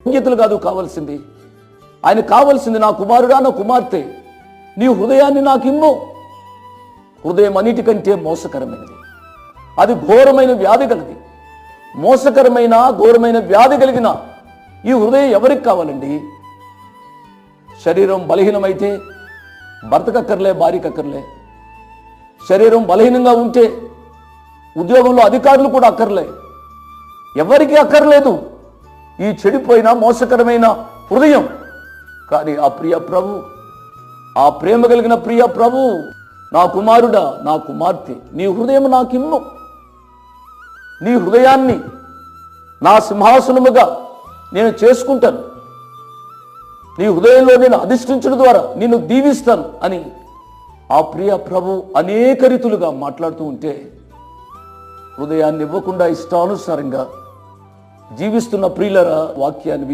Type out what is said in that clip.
యోగ్యతలు కాదు కావాల్సింది, ఆయన కావాల్సింది నా కుమారుడా, నా కుమార్తె, నీ హృదయాన్ని నాకు ఇమ్ము. హృదయం అన్నిటికంటే మోసకరమైనది, అది ఘోరమైన వ్యాధి కలిగి, మోసకరమైన ఘోరమైన వ్యాధి కలిగిన ఈ హృదయం ఎవరికి కావాలండి? శరీరం బలహీనమైతే భర్తకక్కర్లే, భార్యకక్కర్లే. శరీరం బలహీనంగా ఉంటే ఉద్యోగంలో అధికారులు కూడా అక్కర్లే, ఎవరికి అక్కర్లేదు ఈ చెడిపోయిన మోసకరమైన హృదయం. కానీ ఆ ప్రియ ప్రభు, ఆ ప్రేమ కలిగిన ప్రియ ప్రభు, నా కుమారుడా, నా కుమార్తె, నీ హృదయం నాకిమ్ము. నీ హృదయాన్ని నా సింహాసనముగా నేను చేసుకుంటాను, నీ హృదయంలో నేను అధిష్ఠించడం ద్వారా నిన్ను దీవిస్తాను అని ఆ ప్రియ ప్రభు అనేక రీతులుగా మాట్లాడుతూ ఉంటే, హృదయాన్ని ఇవ్వకుండా ఇష్టానుసారంగా జీవిస్తున్న ప్రియులరా, వాక్యాన్ని